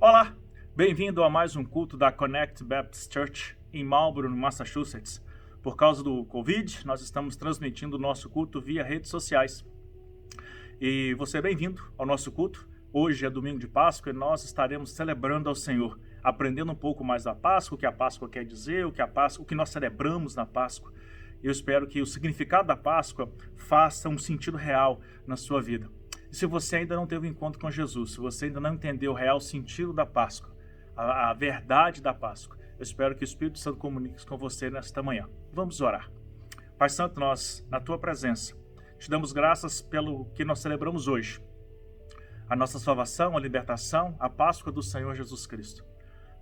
Olá, bem-vindo a mais um culto da Connect Baptist Church em Marlborough, no Massachusetts. Por causa do Covid, nós estamos transmitindo o nosso culto via redes sociais. E você é bem-vindo ao nosso culto. Hoje é domingo de Páscoa e nós estaremos celebrando ao Senhor, aprendendo um pouco mais da Páscoa, o que a Páscoa quer dizer, o que nós celebramos na Páscoa. Eu espero que o significado da Páscoa faça um sentido real na sua vida. E se você ainda não teve um encontro com Jesus, se você ainda não entendeu o real sentido da Páscoa, a verdade da Páscoa, eu espero que o Espírito Santo comunique com você nesta manhã. Vamos orar. Pai Santo, nós, na Tua presença, te damos graças pelo que nós celebramos hoje. A nossa salvação, a libertação, a Páscoa do Senhor Jesus Cristo.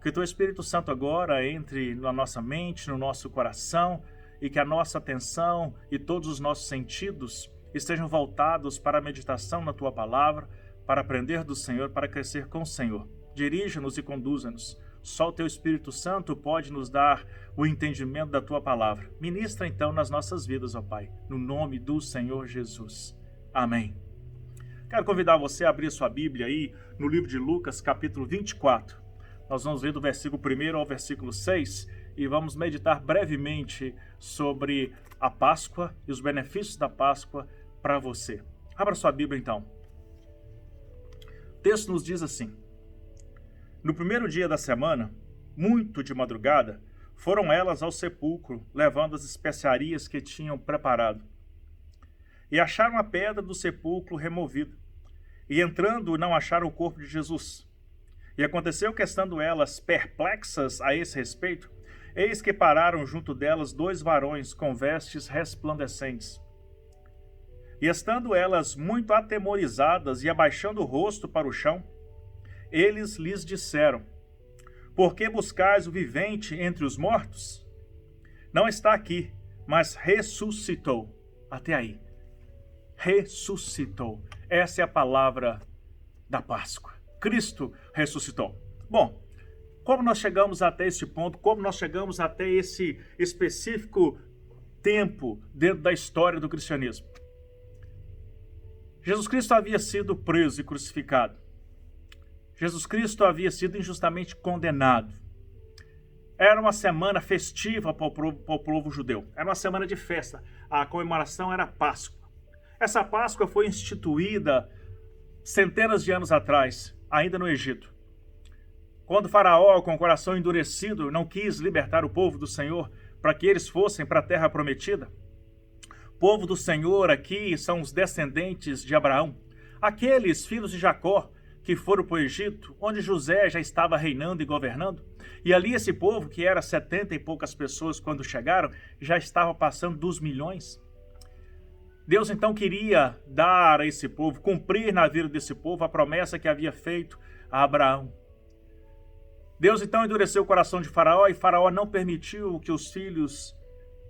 Que o Teu Espírito Santo agora entre na nossa mente, no nosso coração, e que a nossa atenção e todos os nossos sentidos estejam voltados para a meditação na Tua Palavra, para aprender do Senhor, para crescer com o Senhor. Dirija-nos e conduza-nos. Só o Teu Espírito Santo pode nos dar o entendimento da Tua Palavra. Ministra então nas nossas vidas, ó Pai, no nome do Senhor Jesus. Amém. Quero convidar você a abrir sua Bíblia aí no livro de Lucas, capítulo 24. Nós vamos ler do versículo 1 ao versículo 6 e vamos meditar brevemente sobre a Páscoa e os benefícios da Páscoa para você. Abra sua Bíblia então. O texto nos diz assim: No primeiro dia da semana, muito de madrugada, foram elas ao sepulcro, levando as especiarias que tinham preparado. E acharam a pedra do sepulcro removida. E entrando, não acharam o corpo de Jesus. E aconteceu que, estando elas perplexas a esse respeito, eis que pararam junto delas 2 varões com vestes resplandecentes. E estando elas muito atemorizadas e abaixando o rosto para o chão, eles lhes disseram: Por que buscais o vivente entre os mortos? Não está aqui, mas ressuscitou. Até aí. Ressuscitou. Essa é a palavra da Páscoa. Cristo ressuscitou. Bom, como nós chegamos até esse ponto, como nós chegamos até esse específico tempo dentro da história do cristianismo? Jesus Cristo havia sido preso e crucificado. Jesus Cristo havia sido injustamente condenado. Era uma semana festiva para o povo judeu. Era uma semana de festa. A comemoração era a Páscoa. Essa Páscoa foi instituída centenas de anos atrás, ainda no Egito. Quando Faraó, com o coração endurecido, não quis libertar o povo do Senhor para que eles fossem para a terra prometida. O povo do Senhor aqui são os descendentes de Abraão, aqueles filhos de Jacó que foram para o Egito, onde José já estava reinando e governando. E ali esse povo, que era 70 e poucas pessoas quando chegaram, já estava passando dos milhões. Deus então queria dar a esse povo, cumprir na vida desse povo a promessa que havia feito a Abraão. Deus então endureceu o coração de Faraó e Faraó não permitiu que os filhos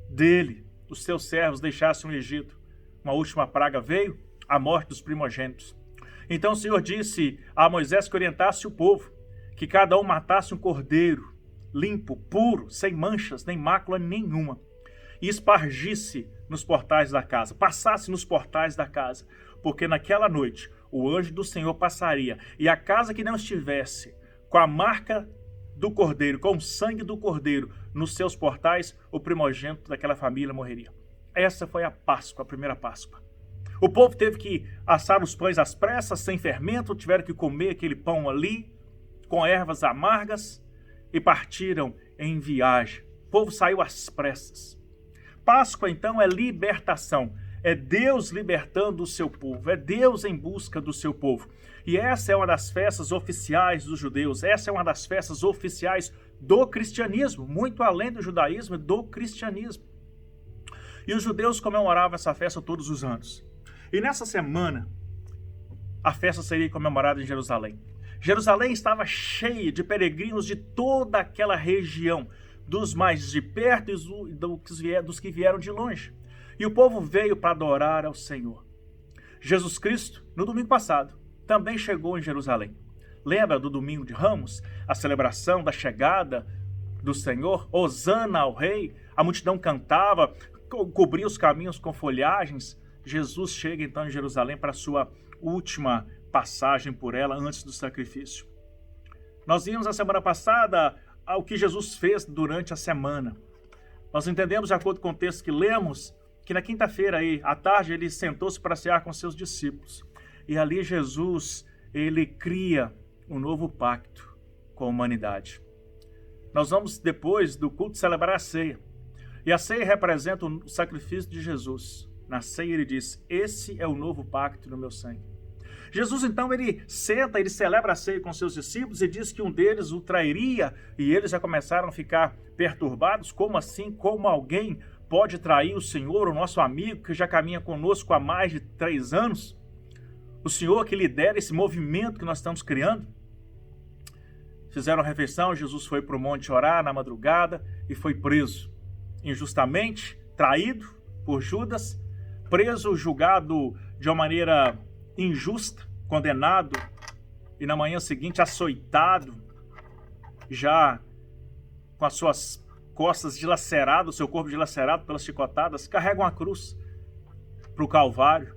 dele, os seus servos, deixassem o Egito. Uma última praga veio, a morte dos primogênitos. Então o Senhor disse a Moisés que orientasse o povo, que cada um matasse um cordeiro, limpo, puro, sem manchas, nem mácula nenhuma, e espargisse nos portais da casa, passasse nos portais da casa, porque naquela noite o anjo do Senhor passaria, e a casa que não estivesse com a marca do cordeiro, com o sangue do cordeiro nos seus portais, o primogênito daquela família morreria. Essa foi a Páscoa, a primeira Páscoa. O povo teve que assar os pães às pressas, sem fermento, tiveram que comer aquele pão ali, com ervas amargas, e partiram em viagem. O povo saiu às pressas. Páscoa, então, é libertação. É Deus libertando o seu povo. É Deus em busca do seu povo. E essa é uma das festas oficiais dos judeus. Essa é uma das festas oficiais do cristianismo, muito além do judaísmo e do cristianismo. E os judeus comemoravam essa festa todos os anos. E nessa semana, a festa seria comemorada em Jerusalém. Jerusalém estava cheia de peregrinos de toda aquela região, dos mais de perto e dos que vieram de longe. E o povo veio para adorar ao Senhor. Jesus Cristo, no domingo passado, também chegou em Jerusalém. Lembra do domingo de Ramos? A celebração da chegada do Senhor? Hosana ao Rei. A multidão cantava, cobria os caminhos com folhagens. Jesus chega então em Jerusalém para a sua última passagem por ela antes do sacrifício. Nós vimos na semana passada o que Jesus fez durante a semana. Nós entendemos, de acordo com o texto que lemos, que na quinta-feira aí, à tarde, ele sentou-se para cear com seus discípulos. E ali Jesus, ele cria um novo pacto com a humanidade. Nós vamos, depois do culto, celebrar a ceia. E a ceia representa o sacrifício de Jesus. Na ceia ele diz: esse é o novo pacto no meu sangue. Jesus, então, ele senta, ele celebra a ceia com seus discípulos e diz que um deles o trairia, e eles já começaram a ficar perturbados. Como assim? Como alguém pode trair o Senhor, o nosso amigo, que já caminha conosco há mais de 3 anos? O Senhor que lidera esse movimento que nós estamos criando. Fizeram a refeição, Jesus foi para o monte orar na madrugada e foi preso. Injustamente, traído por Judas, preso, julgado de uma maneira injusta, condenado, e na manhã seguinte açoitado, já com as suas costas dilaceradas, o seu corpo dilacerado pelas chicotadas, carrega uma cruz para o Calvário,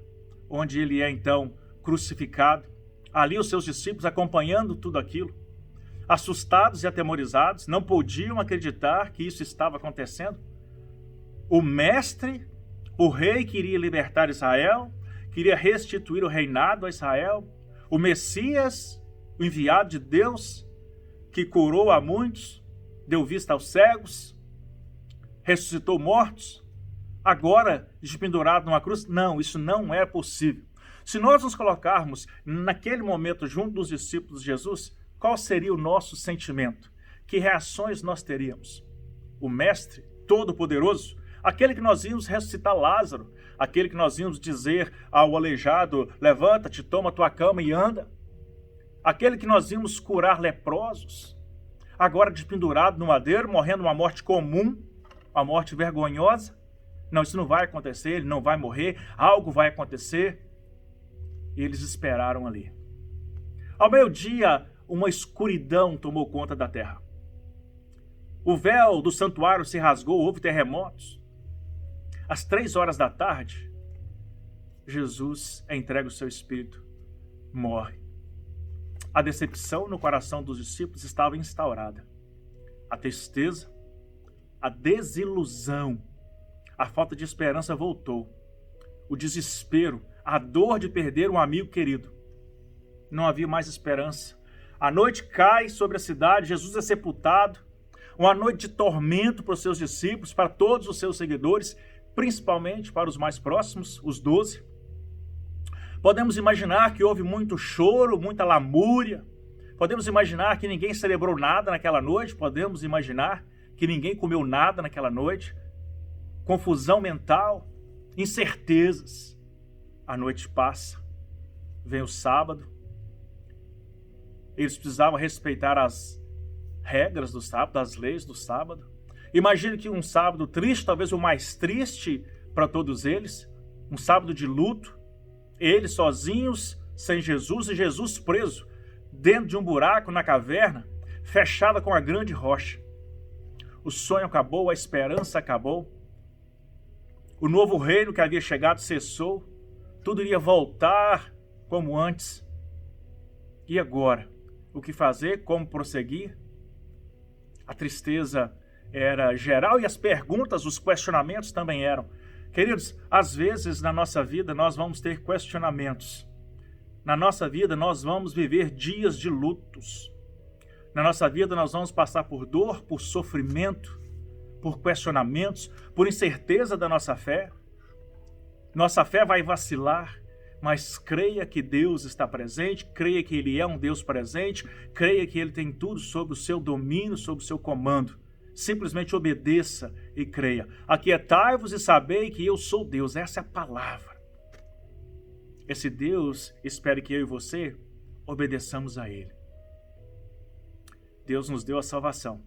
onde ele é então crucificado. Ali os seus discípulos acompanhando tudo aquilo, assustados e atemorizados, não podiam acreditar que isso estava acontecendo. O mestre, o rei que iria libertar Israel, queria restituir o reinado a Israel, o Messias, o enviado de Deus, que curou a muitos, deu vista aos cegos, ressuscitou mortos, agora despendurado numa cruz. Não, isso não é possível. Se nós nos colocarmos naquele momento junto dos discípulos de Jesus, qual seria o nosso sentimento? Que reações nós teríamos? O Mestre Todo-Poderoso, aquele que nós íamos ressuscitar Lázaro, aquele que nós íamos dizer ao aleijado: levanta-te, toma tua cama e anda, aquele que nós íamos curar leprosos, agora despendurado no madeiro, morrendo uma morte comum, uma morte vergonhosa. Não, isso não vai acontecer, ele não vai morrer, algo vai acontecer. E eles esperaram ali. Ao meio-dia, uma escuridão tomou conta da terra. O véu do santuário se rasgou, houve terremotos. Às 3 horas da tarde, Jesus entrega o seu espírito, morre. A decepção no coração dos discípulos estava instaurada. A tristeza, a desilusão, a falta de esperança voltou. O desespero, a dor de perder um amigo querido. Não havia mais esperança. A noite cai sobre a cidade, Jesus é sepultado. Uma noite de tormento para os seus discípulos, para todos os seus seguidores, principalmente para os mais próximos, os 12. Podemos imaginar que houve muito choro, muita lamúria. Podemos imaginar que ninguém celebrou nada naquela noite. Podemos imaginar que ninguém comeu nada naquela noite. Confusão mental, incertezas. A noite passa, vem o sábado. Eles precisavam respeitar as regras do sábado, as leis do sábado. Imagine que um sábado triste, talvez o mais triste para todos eles, um sábado de luto, eles sozinhos, sem Jesus, e Jesus preso dentro de um buraco na caverna, fechada com uma grande rocha. O sonho acabou, a esperança acabou. O novo reino que havia chegado cessou. Tudo iria voltar como antes. E agora? O que fazer? Como prosseguir? A tristeza era geral e as perguntas, os questionamentos também eram. Queridos, às vezes na nossa vida nós vamos ter questionamentos. Na nossa vida nós vamos viver dias de lutos. Na nossa vida nós vamos passar por dor, por sofrimento, por questionamentos, por incerteza da nossa fé. Nossa fé vai vacilar, mas creia que Deus está presente, creia que Ele é um Deus presente, creia que Ele tem tudo sob o seu domínio, sob o seu comando. Simplesmente obedeça e creia. Aquietai-vos e sabei que eu sou Deus. Essa é a palavra. Esse Deus espera que eu e você obedeçamos a Ele. Deus nos deu a salvação.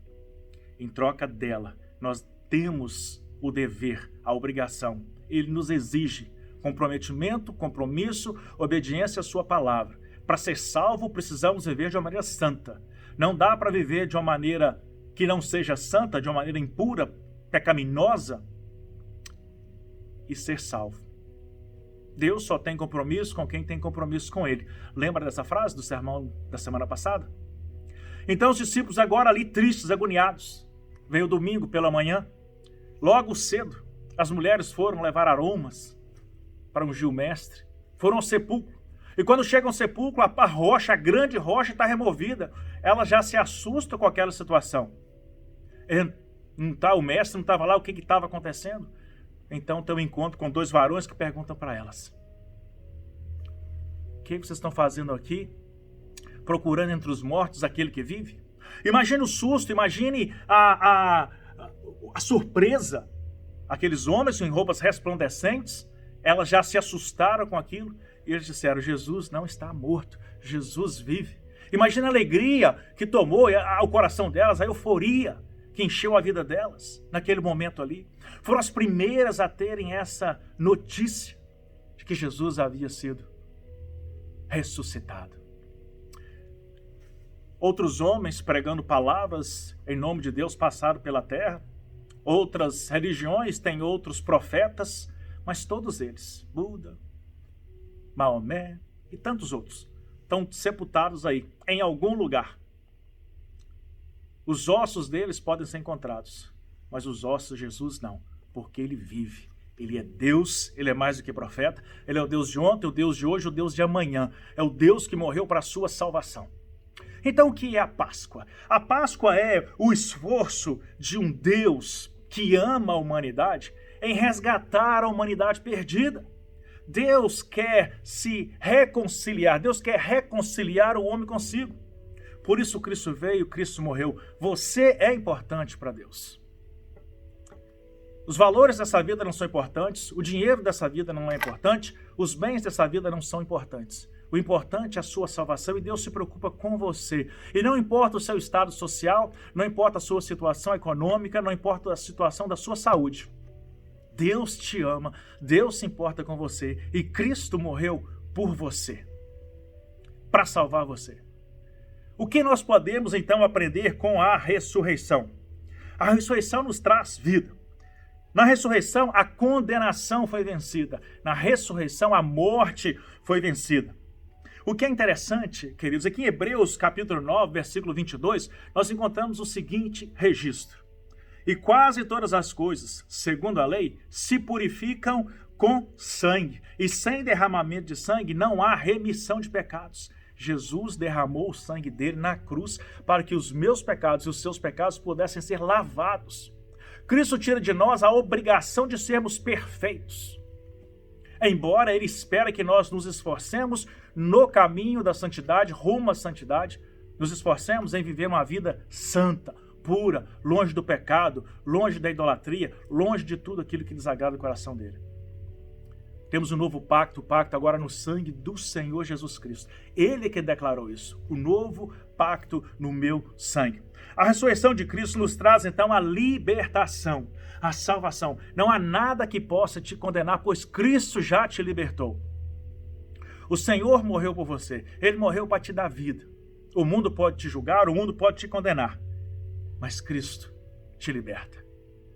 Em troca dela, nós temos o dever, a obrigação. Ele nos exige comprometimento, compromisso, obediência à sua palavra. Para ser salvo, precisamos viver de uma maneira santa. Não dá para viver de uma maneira que não seja santa, de uma maneira impura, pecaminosa, e ser salvo. Deus só tem compromisso com quem tem compromisso com Ele. Lembra dessa frase do sermão da semana passada? Então os discípulos agora ali tristes, agoniados. Veio o domingo pela manhã, logo cedo, as mulheres foram levar aromas para ungir o mestre, foram ao sepulcro. E quando chegam ao sepulcro, a rocha, a grande rocha está removida. Ela já se assusta com aquela situação. O mestre não estava lá, o que estava acontecendo? Então tem um encontro com dois varões que perguntam para elas: o que vocês estão fazendo aqui? Procurando entre os mortos aquele que vive? Imagine o susto, imagine a surpresa. Aqueles homens em roupas resplandecentes, elas já se assustaram com aquilo. E eles disseram: Jesus não está morto, Jesus vive. Imagina a alegria que tomou o coração delas, a euforia que encheu a vida delas naquele momento ali. Foram as primeiras a terem essa notícia de que Jesus havia sido ressuscitado. Outros homens pregando palavras em nome de Deus passaram pela terra. Outras religiões têm outros profetas, mas todos eles, Buda, Maomé e tantos outros, estão sepultados aí, em algum lugar. Os ossos deles podem ser encontrados, mas os ossos de Jesus não, porque ele vive. Ele é Deus, ele é mais do que profeta, ele é o Deus de ontem, o Deus de hoje, o Deus de amanhã. É o Deus que morreu para a sua salvação. Então o que é a Páscoa? A Páscoa é o esforço de um Deus que ama a humanidade em resgatar a humanidade perdida. Deus quer se reconciliar, Deus quer reconciliar o homem consigo. Por isso Cristo veio, Cristo morreu. Você é importante para Deus. Os valores dessa vida não são importantes, o dinheiro dessa vida não é importante, os bens dessa vida não são importantes. O importante é a sua salvação e Deus se preocupa com você. E não importa o seu estado social, não importa a sua situação econômica, não importa a situação da sua saúde. Deus te ama, Deus se importa com você e Cristo morreu por você, para salvar você. O que nós podemos então aprender com a ressurreição? A ressurreição nos traz vida. Na ressurreição, a condenação foi vencida. Na ressurreição, a morte foi vencida. O que é interessante, queridos, é que em Hebreus capítulo 9, versículo 22, nós encontramos o seguinte registro. E quase todas as coisas, segundo a lei, se purificam com sangue. E sem derramamento de sangue não há remissão de pecados. Jesus derramou o sangue dele na cruz para que os meus pecados e os seus pecados pudessem ser lavados. Cristo tira de nós a obrigação de sermos perfeitos. Embora ele espera que nós nos esforcemos no caminho da santidade, rumo à santidade, nos esforcemos em viver uma vida santa, pura, longe do pecado, longe da idolatria, longe de tudo aquilo que desagrada o coração dele. Temos um novo pacto, o pacto agora no sangue do Senhor Jesus Cristo. Ele é que declarou isso, o novo pacto no meu sangue. A ressurreição de Cristo nos traz então a libertação, a salvação. Não há nada que possa te condenar, pois Cristo já te libertou. O Senhor morreu por você, ele morreu para te dar vida. O mundo pode te julgar, o mundo pode te condenar, mas Cristo te liberta.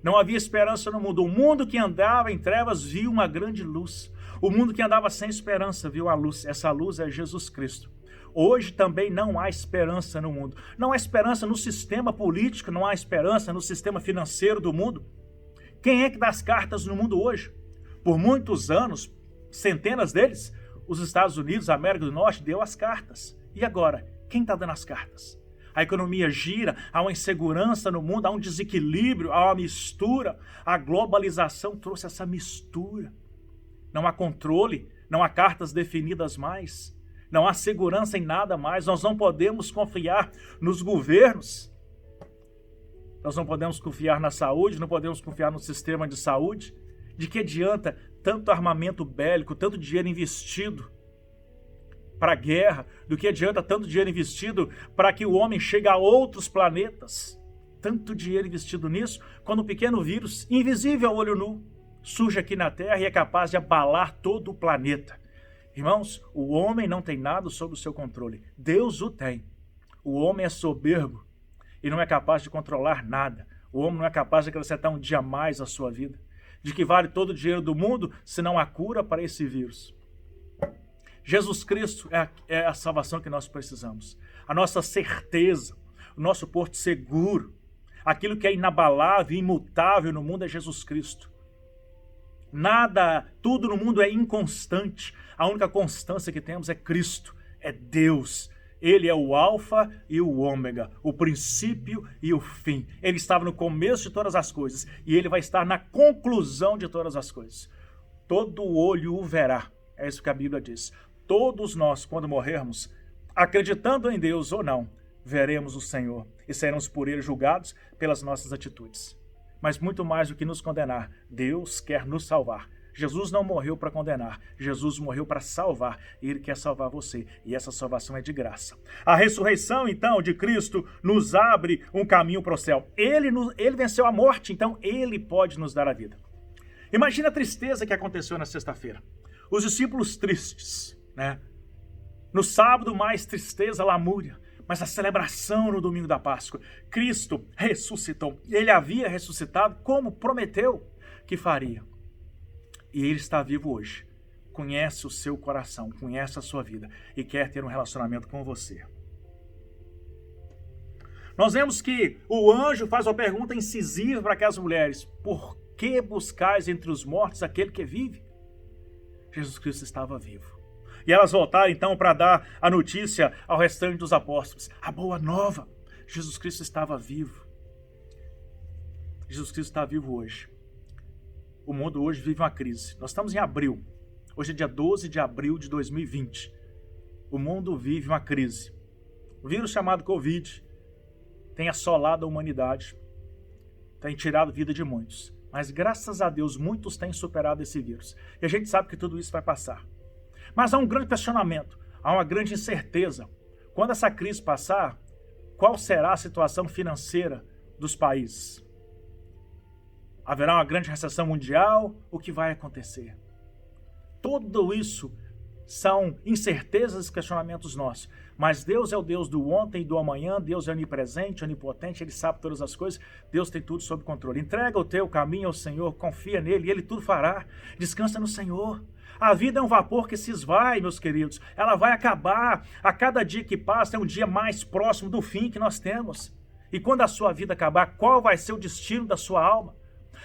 Não havia esperança no mundo. O mundo que andava em trevas viu uma grande luz. O mundo que andava sem esperança viu a luz. Essa luz é Jesus Cristo. Hoje também não há esperança no mundo. Não há esperança no sistema político, não há esperança no sistema financeiro do mundo. Quem é que dá as cartas no mundo hoje? Por muitos anos, centenas deles, os Estados Unidos, a América do Norte, deu as cartas. E agora, quem está dando as cartas? A economia gira, há uma insegurança no mundo, há um desequilíbrio, há uma mistura. A globalização trouxe essa mistura. Não há controle, não há cartas definidas mais, não há segurança em nada mais. Nós não podemos confiar nos governos, nós não podemos confiar na saúde, não podemos confiar no sistema de saúde. De que adianta tanto armamento bélico, tanto dinheiro investido para a guerra? Do que adianta tanto dinheiro investido para que o homem chegue a outros planetas? Tanto dinheiro investido nisso, quando um pequeno vírus, invisível ao olho nu, surge aqui na Terra e é capaz de abalar todo o planeta. Irmãos, o homem não tem nada sob o seu controle. Deus o tem. O homem é soberbo e não é capaz de controlar nada. O homem não é capaz de acrescentar um dia a mais à sua vida. De que vale todo o dinheiro do mundo se não há cura para esse vírus? Jesus Cristo é a salvação que nós precisamos. A nossa certeza, o nosso porto seguro. Aquilo que é inabalável e imutável no mundo é Jesus Cristo. Nada, tudo no mundo é inconstante. A única constância que temos é Cristo, é Deus. Ele é o alfa e o ômega, o princípio e o fim. Ele estava no começo de todas as coisas e ele vai estar na conclusão de todas as coisas. Todo olho o verá. É isso que a Bíblia diz. Todos nós, quando morrermos, acreditando em Deus ou não, veremos o Senhor e seremos por ele julgados pelas nossas atitudes. Mas muito mais do que nos condenar, Deus quer nos salvar. Jesus não morreu para condenar, Jesus morreu para salvar, e ele quer salvar você, e essa salvação é de graça. A ressurreição, então, de Cristo nos abre um caminho para o céu. Ele venceu a morte, então ele pode nos dar a vida. Imagina a tristeza que aconteceu na sexta-feira. Os discípulos tristes, né? No sábado, mais tristeza, lamúria. Mas a celebração no domingo da Páscoa. Cristo ressuscitou. Ele havia ressuscitado como prometeu que faria. E ele está vivo hoje. Conhece o seu coração, conhece a sua vida e quer ter um relacionamento com você. Nós vemos que o anjo faz uma pergunta incisiva para aquelas mulheres. Por que buscais entre os mortos aquele que vive? Jesus Cristo estava vivo. E elas voltaram então para dar a notícia ao restante dos apóstolos. A boa nova, Jesus Cristo estava vivo. Jesus Cristo está vivo hoje. O mundo hoje vive uma crise. Nós estamos em abril. Hoje é dia 12 de abril de 2020. O mundo vive uma crise. O vírus chamado Covid tem assolado a humanidade, tem tirado a vida de muitos. Mas graças a Deus, muitos têm superado esse vírus. E a gente sabe que tudo isso vai passar. Mas há um grande questionamento, há uma grande incerteza. Quando essa crise passar, qual será a situação financeira dos países? Haverá uma grande recessão mundial? O que vai acontecer? Tudo isso são incertezas e questionamentos nossos. Mas Deus é o Deus do ontem e do amanhã, Deus é onipresente, onipotente, Ele sabe todas as coisas, Deus tem tudo sob controle. Entrega o teu caminho ao Senhor, confia nele e Ele tudo fará. Descansa no Senhor. A vida é um vapor que se esvai, meus queridos. Ela vai acabar. A cada dia que passa é um dia mais próximo do fim que nós temos. E quando a sua vida acabar, qual vai ser o destino da sua alma?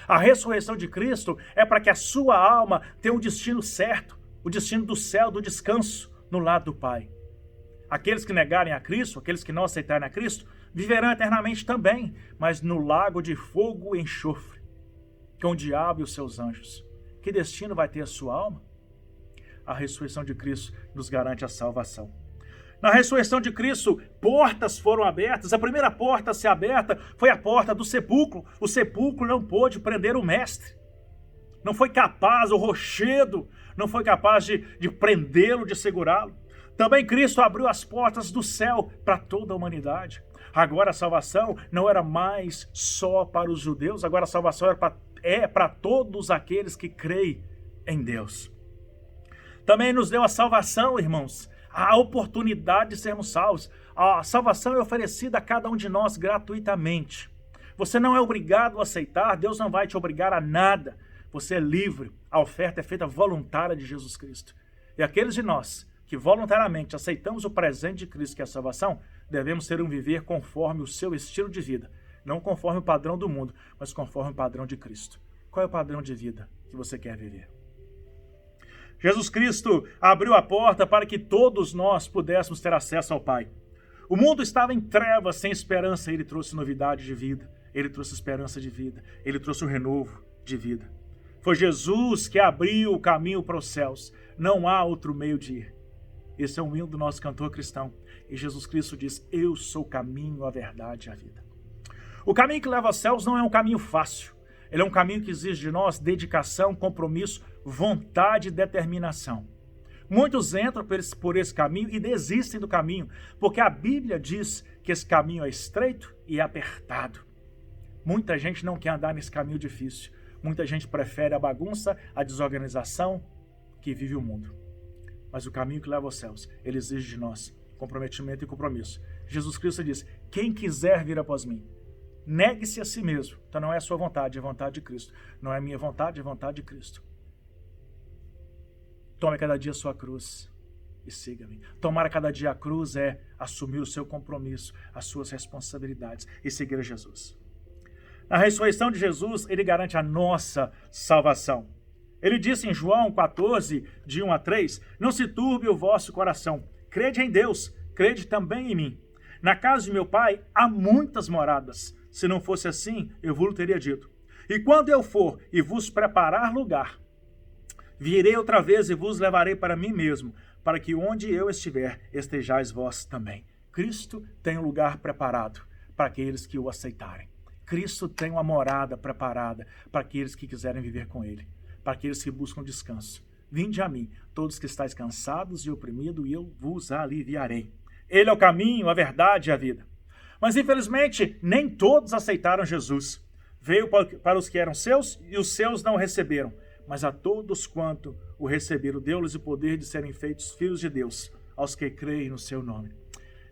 A ressurreição de Cristo é para que a sua alma tenha um destino certo, o destino do céu, do descanso no lado do Pai. Aqueles que negarem a Cristo, aqueles que não aceitarem a Cristo, viverão eternamente também, mas no lago de fogo e enxofre, com o diabo e os seus anjos. Que destino vai ter a sua alma? A ressurreição de Cristo nos garante a salvação. Na ressurreição de Cristo, portas foram abertas. A primeira porta a ser aberta foi a porta do sepulcro. O sepulcro não pôde prender o mestre. Não foi capaz, o rochedo não foi capaz de prendê-lo, de segurá-lo. Também Cristo abriu as portas do céu para toda a humanidade. Agora a salvação não era mais só para os judeus, agora a salvação é para todos aqueles que creem em Deus. Também nos deu a salvação, irmãos, a oportunidade de sermos salvos. A salvação é oferecida a cada um de nós gratuitamente. Você não é obrigado a aceitar, Deus não vai te obrigar a nada. Você é livre, a oferta é feita voluntária de Jesus Cristo. E aqueles de nós que voluntariamente aceitamos o presente de Cristo, que é a salvação, devemos ter um viver conforme o seu estilo de vida. Não conforme o padrão do mundo, mas conforme o padrão de Cristo. Qual é o padrão de vida que você quer viver? Jesus Cristo abriu a porta para que todos nós pudéssemos ter acesso ao Pai. O mundo estava em trevas, sem esperança, Ele trouxe novidade de vida, Ele trouxe esperança de vida, Ele trouxe um renovo de vida. Foi Jesus que abriu o caminho para os céus, não há outro meio de ir. Esse é o hino do nosso cantor cristão, e Jesus Cristo diz, eu sou o caminho, a verdade e a vida. O caminho que leva aos céus não é um caminho fácil, ele é um caminho que exige de nós dedicação, compromisso, vontade e determinação. Muitos entram por esse caminho e desistem do caminho, porque a Bíblia diz que esse caminho é estreito e apertado. Muita gente não quer andar nesse caminho difícil. Muita gente prefere a bagunça, a desorganização que vive o mundo. Mas o caminho que leva aos céus, ele exige de nós comprometimento e compromisso. Jesus Cristo diz, quem quiser vir após mim, negue-se a si mesmo. Então não é a sua vontade, é a vontade de Cristo. Não é a minha vontade, é a vontade de Cristo. Tome cada dia a sua cruz. e siga-me. Tomar a cada dia a cruz é assumir o seu compromisso, as suas responsabilidades e seguir a Jesus. Na ressurreição de Jesus, ele garante a nossa salvação. Ele disse em João 14, de 1 a 3, não se turbe o vosso coração. Crede em Deus, crede também em mim. Na casa de meu pai há muitas moradas. Se não fosse assim, eu vos teria dito. E quando eu for e vos preparar lugar, virei outra vez e vos levarei para mim mesmo, para que onde eu estiver, estejais vós também. Cristo tem um lugar preparado para aqueles que o aceitarem. Cristo tem uma morada preparada para aqueles que quiserem viver com ele, para aqueles que buscam descanso. Vinde a mim, todos que estáis cansados e oprimidos, e eu vos aliviarei. Ele é o caminho, a verdade e a vida. Mas, infelizmente, nem todos aceitaram Jesus. Veio para os que eram seus, e os seus não o receberam. Mas a todos quanto o receberam, deu-lhes o poder de serem feitos filhos de Deus, aos que creem no seu nome.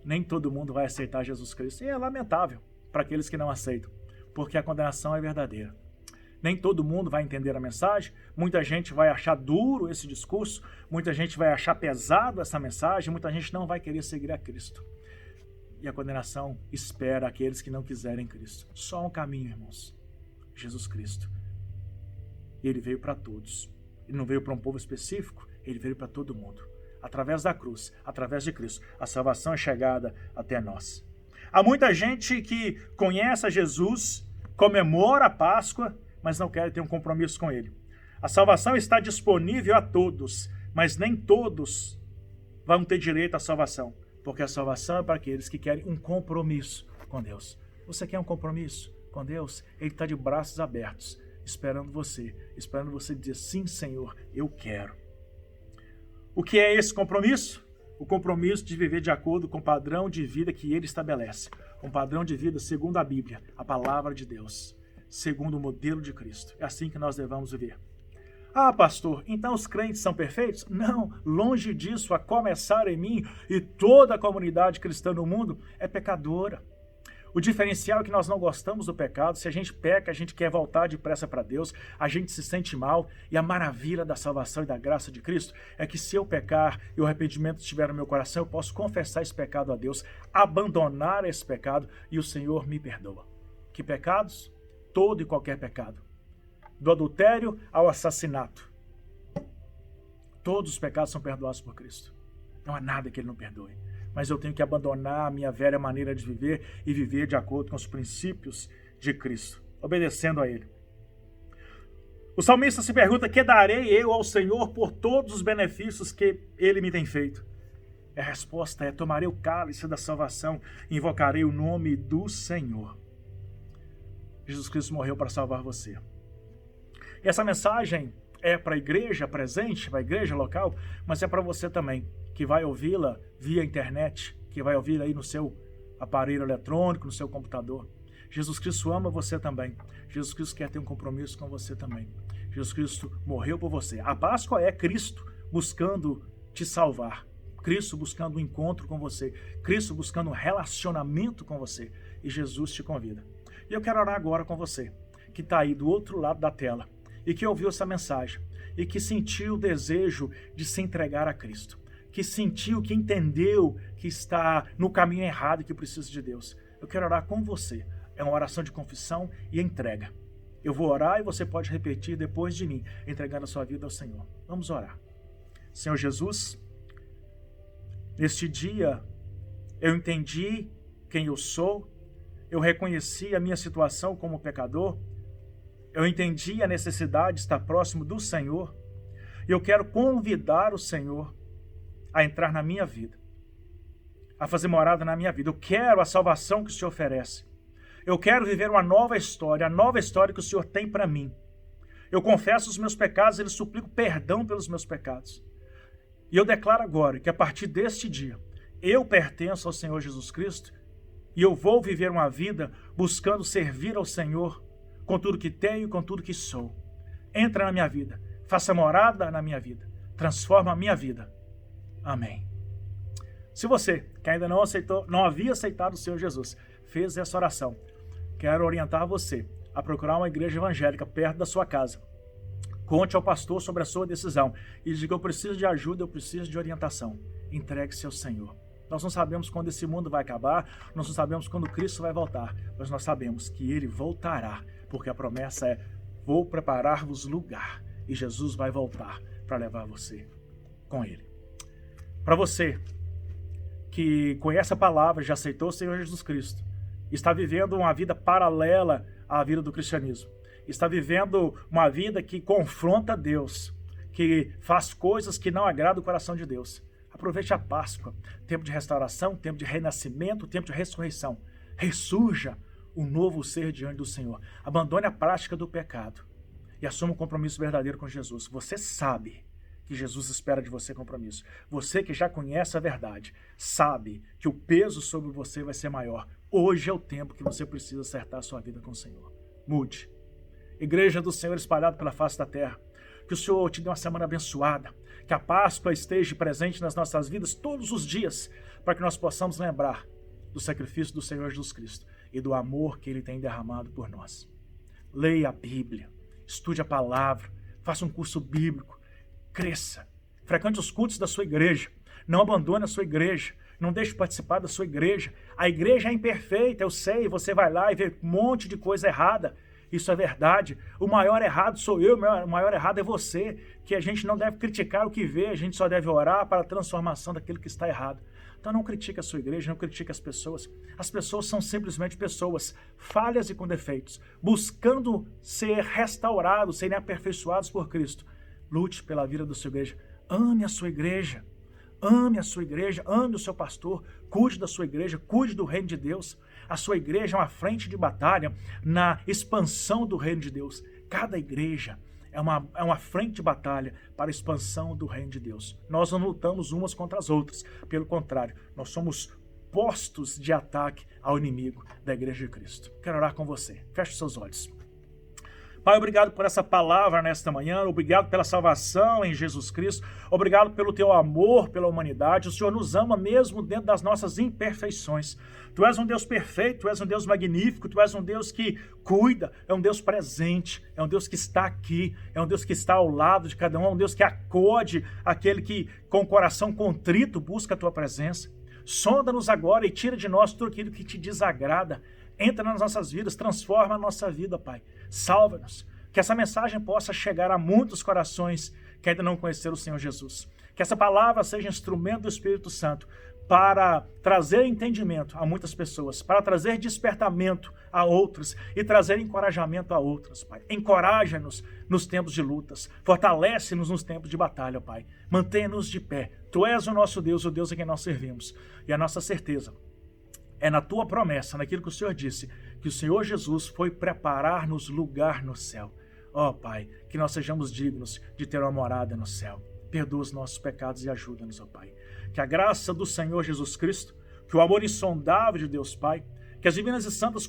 Nem todo mundo vai aceitar Jesus Cristo. E é lamentável para aqueles que não aceitam, porque a condenação é verdadeira. Nem todo mundo vai entender a mensagem, muita gente vai achar duro esse discurso, muita gente vai achar pesado essa mensagem, muita gente não vai querer seguir a Cristo. E a condenação espera aqueles que não quiserem Cristo. Só um caminho, irmãos, Jesus Cristo. E ele veio para todos. Ele não veio para um povo específico, ele veio para todo mundo. Através da cruz, através de Cristo, a salvação é chegada até nós. Há muita gente que conhece a Jesus, comemora a Páscoa, mas não quer ter um compromisso com ele. A salvação está disponível a todos, mas nem todos vão ter direito à salvação, porque a salvação é para aqueles que querem um compromisso com Deus. Você quer um compromisso com Deus? Ele está de braços abertos, esperando você dizer, sim, Senhor, eu quero. O que é esse compromisso? O compromisso de viver de acordo com o padrão de vida que ele estabelece. Um padrão de vida segundo a Bíblia, a palavra de Deus, segundo o modelo de Cristo. É assim que nós devemos viver. Ah, pastor, então os crentes são perfeitos? Não, longe disso, a começar em mim e toda a comunidade cristã no mundo é pecadora. O diferencial é que nós não gostamos do pecado. Se a gente peca, a gente quer voltar depressa para Deus, a gente se sente mal. E a maravilha da salvação e da graça de Cristo é que se eu pecar e o arrependimento estiver no meu coração, eu posso confessar esse pecado a Deus, abandonar esse pecado e o Senhor me perdoa. Que pecados? Todo e qualquer pecado. Do adultério ao assassinato. Todos os pecados são perdoados por Cristo. Não há nada que Ele não perdoe. Mas eu tenho que abandonar a minha velha maneira de viver e viver de acordo com os princípios de Cristo, obedecendo a Ele. O salmista se pergunta, que darei eu ao Senhor por todos os benefícios que Ele me tem feito? A resposta é, tomarei o cálice da salvação e invocarei o nome do Senhor. Jesus Cristo morreu para salvar você. E essa mensagem é para a igreja presente, para a igreja local, mas é para você também, que vai ouvi-la via internet, que vai ouvi-la aí no seu aparelho eletrônico, no seu computador. Jesus Cristo ama você também. Jesus Cristo quer ter um compromisso com você também. Jesus Cristo morreu por você. A Páscoa é Cristo buscando te salvar. Cristo buscando um encontro com você. Cristo buscando um relacionamento com você. E Jesus te convida. E eu quero orar agora com você, que está aí do outro lado da tela, e que ouviu essa mensagem, e que sentiu o desejo de se entregar a Cristo, que sentiu, que entendeu que está no caminho errado e que precisa de Deus. Eu quero orar com você. É uma oração de confissão e entrega. Eu vou orar e você pode repetir depois de mim, entregando a sua vida ao Senhor. Vamos orar. Senhor Jesus, neste dia eu entendi quem eu sou, eu reconheci a minha situação como pecador, eu entendi a necessidade de estar próximo do Senhor, e eu quero convidar o Senhor a entrar na minha vida, a fazer morada na minha vida. Eu quero a salvação que o Senhor oferece. Eu quero viver uma nova história, a nova história que o Senhor tem para mim. Eu confesso os meus pecados, e suplico perdão pelos meus pecados. E eu declaro agora que a partir deste dia, eu pertenço ao Senhor Jesus Cristo, e eu vou viver uma vida buscando servir ao Senhor com tudo que tenho e com tudo que sou. Entra na minha vida, faça morada na minha vida, transforma a minha vida. Amém. Se você, que ainda não havia aceitado o Senhor Jesus, fez essa oração, quero orientar você a procurar uma igreja evangélica perto da sua casa. Conte ao pastor sobre a sua decisão e diga, eu preciso de ajuda, eu preciso de orientação. entregue-se ao Senhor. Nós não sabemos quando esse mundo vai acabar, nós não sabemos quando Cristo vai voltar, mas nós sabemos que Ele voltará, porque a promessa é: vou preparar-vos lugar, e Jesus vai voltar para levar você com Ele. Para você que conhece a palavra, já aceitou o Senhor Jesus Cristo, está vivendo uma vida paralela à vida do cristianismo, está vivendo uma vida que confronta Deus, que faz coisas que não agradam o coração de Deus, aproveite a Páscoa, tempo de restauração, tempo de renascimento, tempo de ressurreição. Ressurja um novo ser diante do Senhor. Abandone a prática do pecado e assuma um compromisso verdadeiro com Jesus. Você sabe que Jesus espera de você compromisso. Você que já conhece a verdade, sabe que o peso sobre você vai ser maior. Hoje é o tempo que você precisa acertar a sua vida com o Senhor. Mude. Igreja do Senhor espalhada pela face da terra, que o Senhor te dê uma semana abençoada, que a Páscoa esteja presente nas nossas vidas todos os dias, para que nós possamos lembrar do sacrifício do Senhor Jesus Cristo e do amor que Ele tem derramado por nós. Leia a Bíblia, estude a palavra, faça um curso bíblico, cresça, frequente os cultos da sua igreja, não abandone a sua igreja, não deixe de participar da sua igreja. A igreja é imperfeita, eu sei, você vai lá e vê um monte de coisa errada. Isso é verdade. O maior errado sou eu, o maior errado é você, que a gente não deve criticar o que vê, a gente só deve orar para a transformação daquilo que está errado. Então não critique a sua igreja, não critique as pessoas. As pessoas são simplesmente pessoas falhas e com defeitos, buscando ser restaurados, serem aperfeiçoados por Cristo. Lute pela vida da sua igreja. Ame a sua igreja. Ame a sua igreja, ame o seu pastor, cuide da sua igreja, cuide do reino de Deus. A sua igreja é uma frente de batalha na expansão do reino de Deus. Cada igreja é uma frente de batalha para a expansão do reino de Deus. Nós não lutamos umas contra as outras, pelo contrário, nós somos postos de ataque ao inimigo da igreja de Cristo. Quero orar com você. Feche os seus olhos. Pai, obrigado por essa palavra nesta manhã, obrigado pela salvação em Jesus Cristo, obrigado pelo teu amor pela humanidade. O Senhor nos ama mesmo dentro das nossas imperfeições. Tu és um Deus perfeito, tu és um Deus magnífico, tu és um Deus que cuida, é um Deus presente, é um Deus que está aqui, é um Deus que está ao lado de cada um, é um Deus que acode aquele que com o coração contrito busca a tua presença. Sonda-nos agora e tira de nós tudo aquilo que te desagrada. Entra nas nossas vidas, transforma a nossa vida, Pai. Salva-nos. Que essa mensagem possa chegar a muitos corações que ainda não conheceram o Senhor Jesus. Que essa palavra seja instrumento do Espírito Santo para trazer entendimento a muitas pessoas, para trazer despertamento a outros e trazer encorajamento a outras, Pai. Encoraja-nos nos tempos de lutas, fortalece-nos nos tempos de batalha, Pai. Mantenha-nos de pé. Tu és o nosso Deus, o Deus a quem nós servimos. E a nossa certeza é na tua promessa, naquilo que o Senhor disse, que o Senhor Jesus foi preparar-nos lugar no céu. Ó Pai, que nós sejamos dignos de ter uma morada no céu. Perdoa os nossos pecados e ajuda-nos, ó Pai. Que a graça do Senhor Jesus Cristo, que o amor insondável de Deus Pai, que as divinas e santas